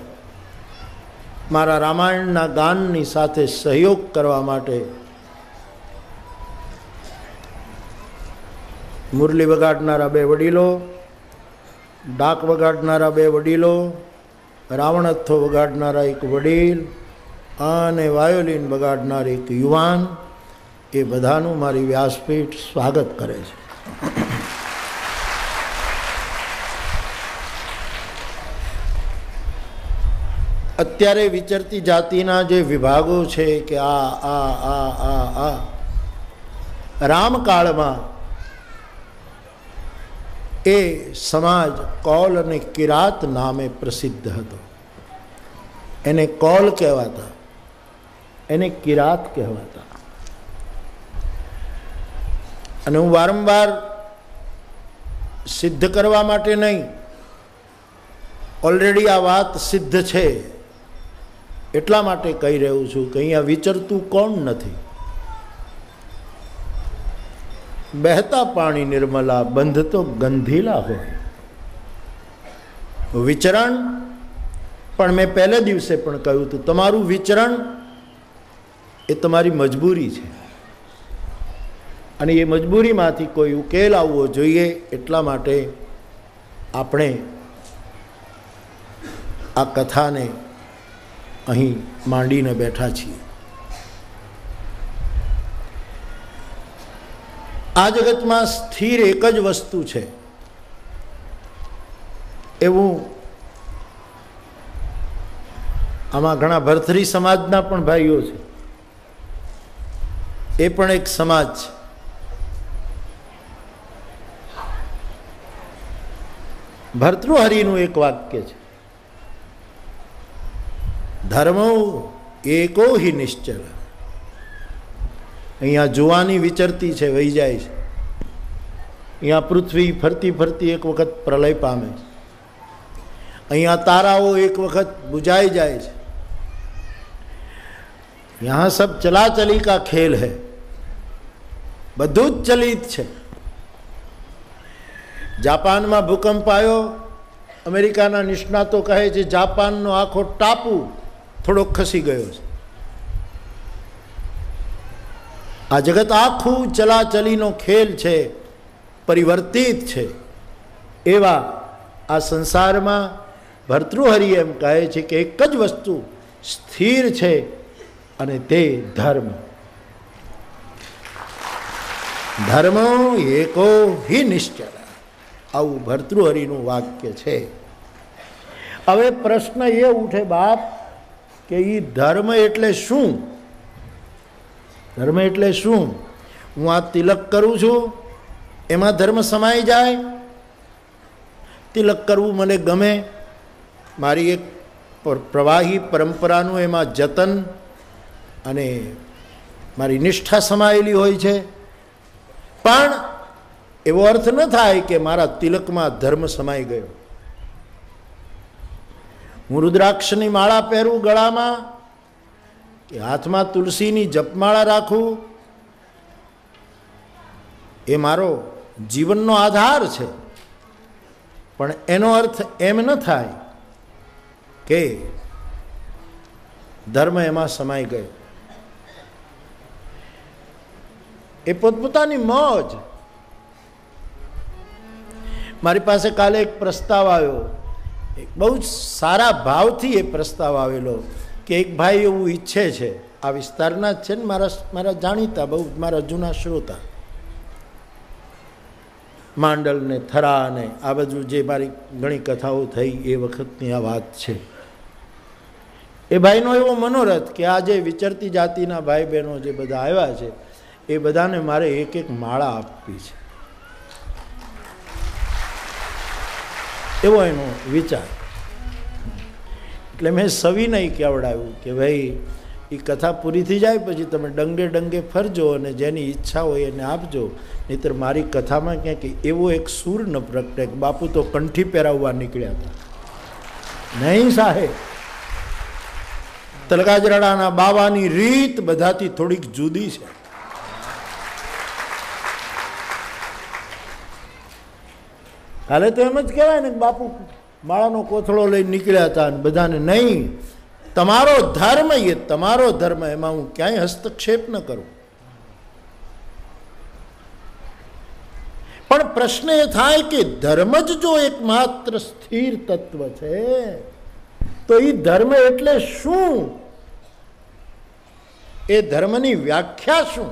મારા રામાયણના ગાનની સાથે સહયોગ કરવા માટે મુરલી વગાડનારા બે વડીલો, ડાક વગાડનારા બે વડીલો, રાવણથ્થો વગાડનારા એક વડીલ અને વાયોલિન વગાડનાર એક યુવાન, એ બધાનું મારી વ્યાસપીઠ સ્વાગત કરે છે. અત્યારે વિચરતી જાતિના જે વિભાગો છે કે આ રામકાળમાં એ સમાજ કૌલ અને કિરાત નામે પ્રસિદ્ધ હતો. એને કૌલ કહેવાતા, એને કિરાત કહેવાતા. અને હું વારંવાર સિદ્ધ કરવા માટે નહીં, ઓલરેડી આ વાત સિદ્ધ છે એટલા માટે કહી રહ્યો છું કે અહીંયા વિચરતું કોણ નથી. બહેતા પાણી નિર્મલા, બંધ તો ગંધીલા હોય. વિચરણ પણ મેં પહેલે દિવસે પણ કહ્યું હતું, તમારું વિચરણ એ તમારી મજબૂરી છે અને એ મજબૂરીમાંથી કોઈ ઉકેલ આવવો જોઈએ. એટલા માટે આપણે આ કથાને અહીં માંડીને બેઠા છીએ. આ જગતમાં સ્થિર એક જ વસ્તુ છે એવું આમાં ઘણા ભરથરી સમાજના પણ ભાઈઓ છે, એ પણ એક સમાજ છે. ભર્તૃહરિનું એક વાક્ય છે, ધર્મો એકો હિ નિશ્ચલ. અહીંયા જુવાની વિચરતી છે, વહી જાય છે. અહીંયા પૃથ્વી ફરતી ફરતી એક વખત પ્રલય પામે છે. અહીંયા તારાઓ એક વખત બુझાઈ જાય છે. यहाँ सब चलाचली का खेल है, બધું જ ચલિત છે. જાપાનમાં ભૂકંપ આવ્યો, અમેરિકાના નિષ્ણાતો કહે છે જાપાનનો આખો ટાપુ થોડોક ખસી ગયો છે. આ જગત આખું ચલાચલીનો ખેલ છે, પરિવર્તિત છે. એવા આ સંસારમાં ભર્તૃહરિ એમ કહે છે કે એક જ વસ્તુ સ્થિર છે અને તે ધર્મ. ધર્મો એકો હિ નિશ્ચલ. આવું ભર્તૃહરિનું વાક્ય છે. હવે પ્રશ્ન એ ઉઠે બાપ કે એ ધર્મ એટલે શું? ધર્મ એટલે શું? હું આ તિલક કરું છું એમાં ધર્મ સમાઈ જાય? તિલક કરવું મને ગમે, મારી એક પ્રવાહી પરંપરાનું એમાં જતન અને મારી નિષ્ઠા સમાયેલી હોય છે. પણ એવો અર્થ ન થાય કે મારા તિલકમાં ધર્મ સમાઈ ગયો. હું રુદ્રાક્ષની માળા પહેરું ગળામાં કે હાથમાં તુલસીની જપમાળા રાખું, એ મારો જીવનનો આધાર છે. પણ એનો અર્થ એમ ન થાય કે ધર્મ એમાં સમાઈ ગયો. એ પોતપોતાની મોજ. મારી પાસે કાલે એક પ્રસ્તાવ આવ્યો, બહુ જ સારા ભાવથી એ પ્રસ્તાવ આવેલો કે એક ભાઈ એવું ઈચ્છે છે, આ વિસ્તારના જ છે ને, મારા જાણીતા, બહુ મારા જૂના શ્રોતા, માંડલ ને થરા ને આ બધું જે મારી ઘણી કથાઓ થઈ એ વખતની આ વાત છે. એ ભાઈનો એવો મનોરથ કે આ જે વિચરતી જાતિના ભાઈ બહેનો જે બધા આવ્યા છે એ બધાને મારે એક એક માળા આપવી છે, એવો એનો વિચાર. એટલે મેં સવિનય કહેવડાવ્યું કે ભાઈ એ કથા પૂરી થઈ જાય પછી તમે ડંગે ડંગે ફરજો અને જેની ઈચ્છા હોય એને આપજો, નહીંતર મારી કથામાં ક્યાંક એવો એક સૂર ન પ્રગટે. બાપુ તો કંઠી પહેરાવવા નીકળ્યા હતા. નહીં સાહેબ, તલગાજરાના બાવાની રીત બધાથી થોડીક જુદી છે. કાલે તો એમ જ કહેવાય ને બાપુ માળાનો કોથળો લઈને નીકળ્યા હતા અને બધાને, નહીં, તમારો ધર્મ એ તમારો ધર્મ, એમાં હું ક્યાંય હસ્તક્ષેપ ન કરું. પણ પ્રશ્ન એ થાય કે ધર્મ જ જો એકમાત્ર સ્થિર તત્વ છે તો એ ધર્મ એટલે શું? એ ધર્મની વ્યાખ્યા શું?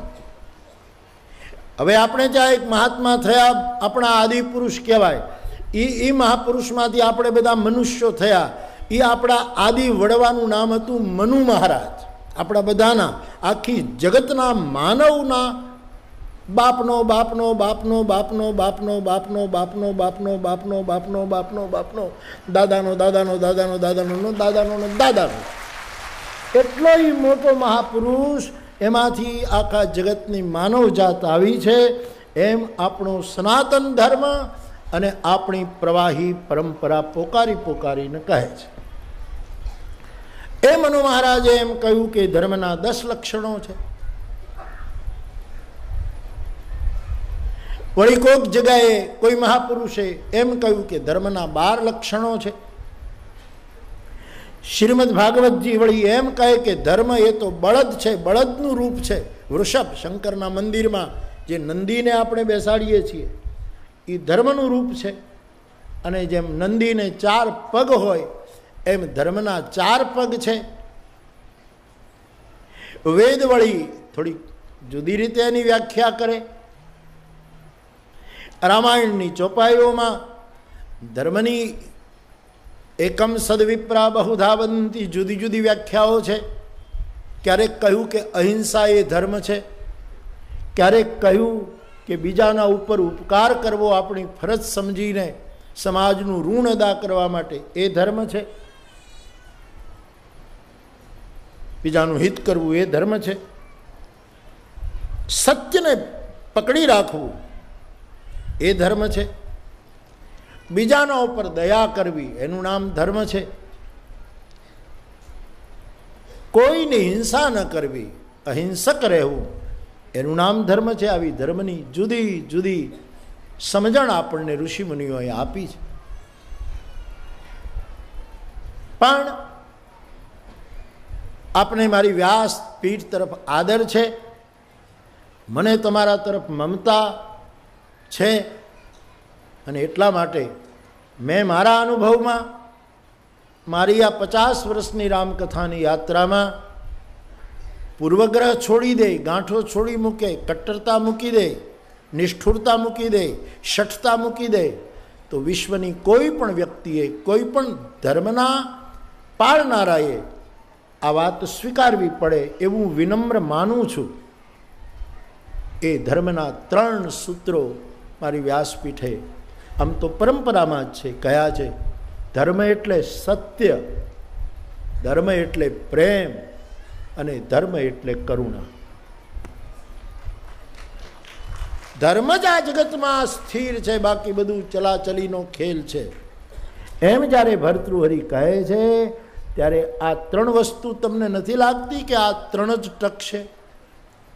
હવે આપણે જ્યાં એક મહાત્મા થયા, આપણા આદિ પુરુષ કહેવાય, એ મહાપુરુષમાંથી આપણે બધા મનુષ્યો થયા. એ આપણા આદિ વડવાનું નામ હતું મનુ મહારાજ. આપણા બધાના, આખી જગતના માનવના બાપનો બાપનો બાપનો બાપનો બાપનો બાપનો બાપનો બાપનો બાપનો બાપનો બાપનો બાપનો દાદાનો દાદાનો દાદાનો દાદાનો દાદાનો દાદાનો એટલો મોટો મહાપુરુષ, એમાંથી આખા જગતની માનવ જાત આવી છે. એમ આપણો સનાતન ધર્મ અને આપણી પ્રવાહી પરંપરા પોકારી પોકારીને કહે છે. એ મનુ મહારાજે એમ કહ્યું કે ધર્મના 10 લક્ષણો છે. વળી કોઈક જગ્યાએ કોઈ મહાપુરુષે એમ કહ્યું કે ધર્મના 12 લક્ષણો છે. શ્રીમદ ભાગવતજી વળી એમ કહે કે ધર્મ એ તો બળદ છે, બળદનું રૂપ છે. વૃષભ, શંકરના મંદિરમાં જે નંદીને આપણે બેસાડીએ છીએ એ ધર્મનું રૂપ છે. અને જેમ નંદીને 4 પગ હોય એમ ધર્મના 4 પગ છે. વેદ વળી થોડી જુદી રીતે એની વ્યાખ્યા કરે. રામાયણની ચોપાઈઓમાં ધર્મની એકમ સદવિપ્રા બહુધા વદંતી જુદી જુદી વ્યાખ્યાઓ છે. ક્યારેક કહ્યું કે અહિંસા એ ધર્મ છે, ક્યારેક કહ્યું કે બીજાના ઉપર ઉપકાર કરવો આપણી ફરજ સમજીને સમાજનું ઋણ અદા કરવા માટે એ ધર્મ છે, બીજાનું હિત કરવું એ ધર્મ છે, સત્યને પકડી રાખવું એ ધર્મ છે, બીજાના ઉપર દયા કરવી એનું નામ ધર્મ છે, કોઈની હિંસા ન કરવી, અહિંસક રહેવું એનું નામ ધર્મ છે. આવી ધર્મની જુદી જુદી સમજણ આપણને ઋષિમુનિઓએ આપી છે. પણ આપણે મારી વ્યાસ પીઠ તરફ આદર છે, મને તમારા તરફ મમતા છે, અને એટલા માટે મેં મારા અનુભવમાં મારી આ 50 વર્ષની રામકથાની યાત્રામાં પૂર્વગ્રહ છોડી દે, ગાંઠો છોડી મૂકે, કટ્ટરતા મૂકી દે, નિષ્ઠુરતા મૂકી દે, શઠતા મૂકી દે, તો વિશ્વની કોઈ પણ વ્યક્તિએ, કોઈ પણ ધર્મના પાળનારાએ આ વાત સ્વીકારવી પડે એવું વિનમ્ર માનું છું. એ ધર્મના 3 સૂત્રો મારી વ્યાસપીઠે આમ તો પરંપરામાં જ છે, કયા છે ધર્મ એટલે સત્ય, ધર્મ એટલે પ્રેમ અને ધર્મ એટલે કરુણા. ધર્મ જ આ જગતમાં સ્થિર છે, બાકી બધું ચલાચલીનો ખેલ છે. એમ જ્યારે ભર્તૃહરિ કહે છે ત્યારે આ ત્રણ વસ્તુ તમને નથી લાગતી કે આ ત્રણ જ ટકશે?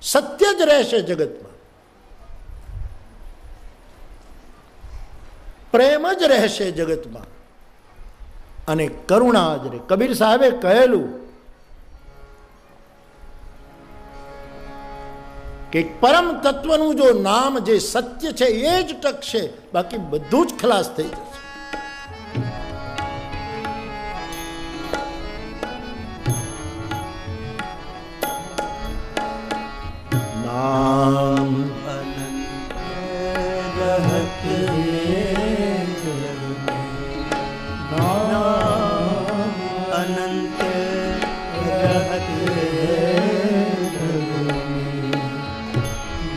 સત્ય જ રહેશે જગતમાં, પ્રેમ જ રહેશે જગતમાં અને કરુણા જ રહે. કબીર સાહેબે કહેલું કે પરમ તત્વનું જો નામ જે સત્ય છે એ જ ટકશે, બાકી બધું જ ખલાસ થઈ જશે. નામ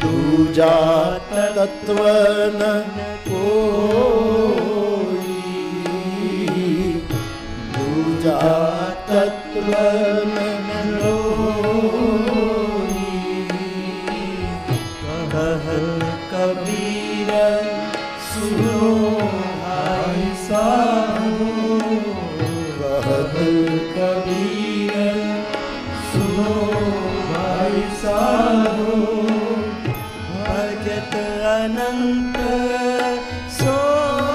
દૂજા તત્વ ન કોઈ, દૂજા તત્વ ન કબીર સુનો ભાઈ સાધુ, કહત કબીર સુનો ભાઈ સાધુ, ભજત અનંત સોઈ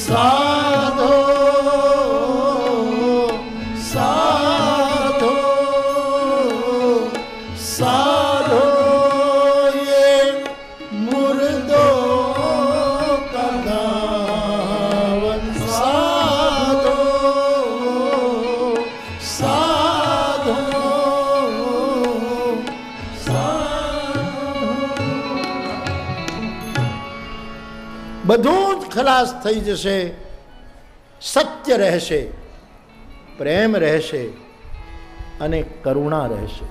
સાધો સાધો સાધો ये मुर्दो कदावन साधो साधो બધું જ ખલાસ થઈ જશે. સત્ય રહેશે, પ્રેમ રહેશે અને કરુણા રહેશે.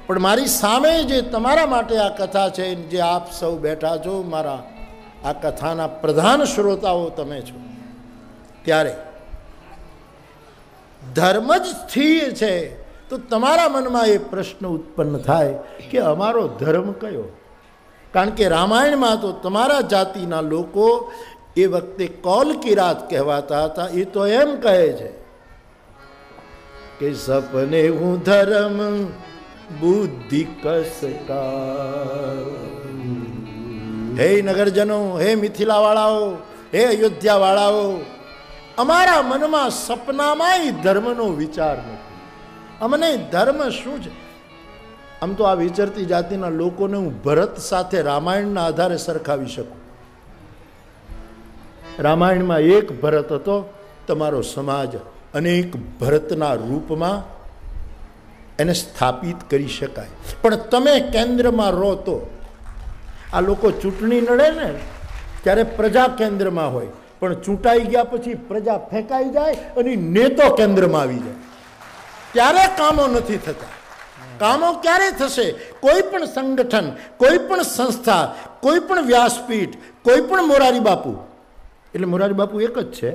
પણ મારી સામે જે તમારા માટે આ કથા છે, જે આપ સૌ બેઠા છો, મારા આ કથાના પ્રધાન શ્રોતાઓ તમે છો, ત્યારે ધર્મ જ સ્થિર છે તો તમારા મનમાં એ પ્રશ્ન ઉત્પન્ન થાય કે અમારો ધર્મ કયો? કારણ કે રામાયણમાં તો તમારા જાતિના લોકો એ વખતે કૌલ કિરાત કહેવાતા હતા. એ તો એમ કહે છે કે સપને હું ધર્મ બુદ્ધિ કસકા. હે નગરજનો, હે મિથિલાવાળાઓ, હે અયોધ્યાવાળાઓ, અમારા મનમાં સપનામાંય ધર્મનો વિચાર નથી. અમને ધર્મ શું છે? આમ તો આ વિચરતી જાતિના લોકોને હું ભરત સાથે રામાયણના આધારે સરખાવી શકું. રામાયણમાં એક ભરત હતો, તમારો સમાજ અનેક ભરતના રૂપમાં એને સ્થાપિત કરી શકાય. પણ તમે કેન્દ્રમાં રહો તો આ લોકો ચૂંટણી લડે ને ત્યારે પ્રજા કેન્દ્રમાં હોય, પણ ચૂંટાઈ ગયા પછી પ્રજા ફેંકાઈ જાય અને નેતો કેન્દ્રમાં આવી જાય, ત્યારે કામો નથી થતા. કામો ક્યારે થશે? કોઈ પણ સંગઠન, કોઈ પણ સંસ્થા, કોઈ પણ વ્યાસપીઠ, કોઈ પણ મોરારી બાપુ, એટલે મોરારી બાપુ એક જ છે.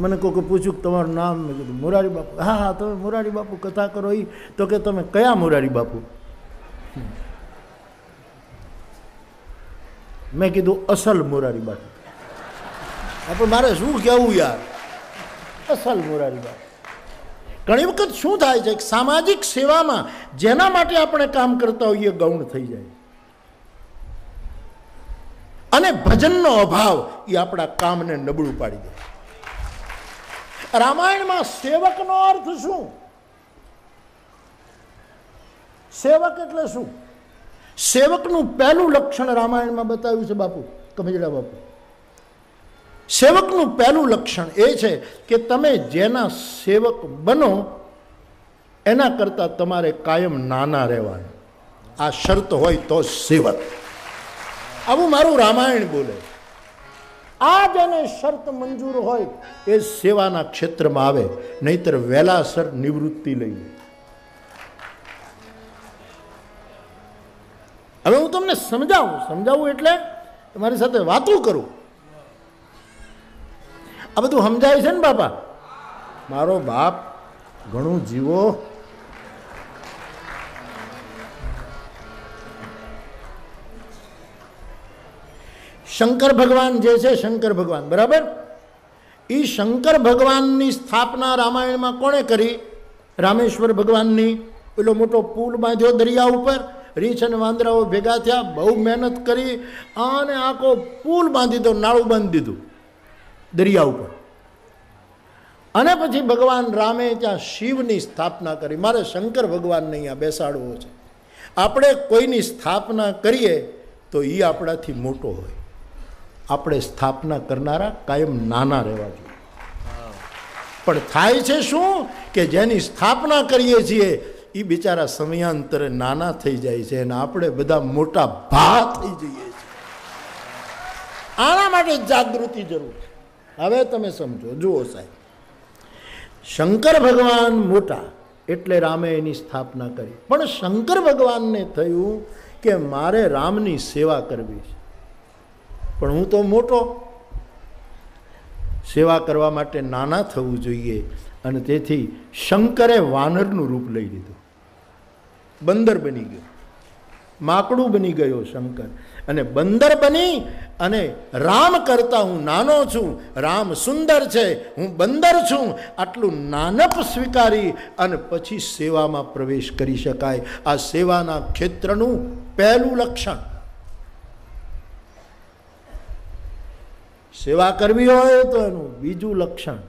મને કોઈ પૂછ્યું કે તમારું નામ? મેં કીધું મોરારી બાપુ. હા હા, તમે મોરારી બાપુ કથા કરો. એ તો કે તમે કયા મોરારી બાપુ? મેં કીધું અસલ મોરારી બાપુ. આપણે મારે શું કહેવું યાર, અસલ મોરારી બાપુ. ઘણી વખત શું થાય છે, સામાજિક સેવામાં જેના માટે આપણે કામ કરતા હોઈએ ગૌણ થઈ જાય, અને ભજનનો અભાવ એ આપણા કામને નબળું પાડી દે. રામાયણમાં સેવકનો અર્થ શું? સેવક એટલે શું? સેવકનું પહેલું લક્ષણ રામાયણમાં બતાવ્યું છે બાપુ, કમજડા બાપુ. સેવકનું પહેલું લક્ષણ એ છે કે તમે જેના સેવક બનો એના કરતાં તમારે કાયમ નાના રહેવાનું. આ શરત હોય તો સેવક. આવું મારું રામાયણ બોલે. આ જેને શરત મંજૂર હોય એ સેવાના ક્ષેત્રમાં આવે, નહીતર વહેલાસર નિવૃત્તિ લઈ લે. હવે હું તમને સમજાવું એટલે તમારી સાથે વાતો કરું. આ બધું સમજાય છે ને બાપા? મારો બાપ ઘણું જીવો. શંકર ભગવાન જે છે, શંકર ભગવાન બરાબર, એ શંકર ભગવાનની સ્થાપના રામાયણમાં કોણે કરી? રામેશ્વર ભગવાનની. પેલો મોટો પુલ બાંધ્યો દરિયા ઉપર, રીંછ અને વાંદરાઓ ભેગા થયા, બહુ મહેનત કરી અને આખો પુલ બાંધી દીધો, નાળું બાંધી દીધું દરિયા ઉપર. અને પછી ભગવાન રામે ત્યાં શિવની સ્થાપના કરી. મારે શંકર ભગવાનને અહીંયા બેસાડવો છે. આપણે કોઈની સ્થાપના કરીએ તો એ આપણાથી મોટો હોય. આપણે સ્થાપના કરનારા કાયમ નાના રહેવા જોઈએ. પણ થાય છે શું કે જેની સ્થાપના કરીએ છીએ એ બિચારા સમયાંતરે નાના થઈ જાય છે અને આપણે બધા મોટા ભા થઈ જઈએ છીએ. આના માટે જાગૃતિ જરૂર છે. હવે તમે સમજો, જુઓ સાહેબ, શંકર ભગવાન મોટા એટલે રામે એની સ્થાપના કરી. પણ શંકર ભગવાનને થયું કે મારે રામની સેવા કરવી છે, પણ હું તો મોટો, સેવા કરવા માટે નાના થવું જોઈએ. અને તેથી શંકરે વાનરનું રૂપ લઈ લીધું, બંદર બની ગયો, માકડું બની ગયો શંકર. અને બંદર બની અને રામ કરતા હું નાનો છું, રામ સુંદર છે, હું બંદર છું, આટલું નાનપ સ્વીકારી અને પછી સેવામાં પ્રવેશ કરી શકાય. આ સેવાના ક્ષેત્રનું પહેલું લક્ષણ. સેવા કરવી હોય તો એનું બીજું લક્ષણ,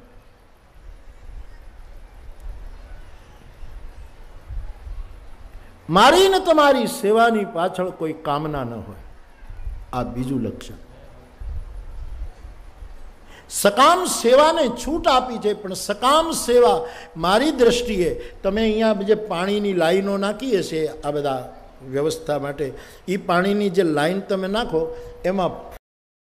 મારી ને તમારી સેવાની પાછળ કોઈ કામના ન હોય. આ બીજું લક્ષણ. સકામ સેવાને છૂટ આપી છે, પણ સકામ સેવા મારી દ્રષ્ટિએ, તમે અહીંયા જે પાણીની લાઈનો નાખી હશે આ બધા વ્યવસ્થા માટે, એ પાણીની જે લાઈન તમે નાખો એમાં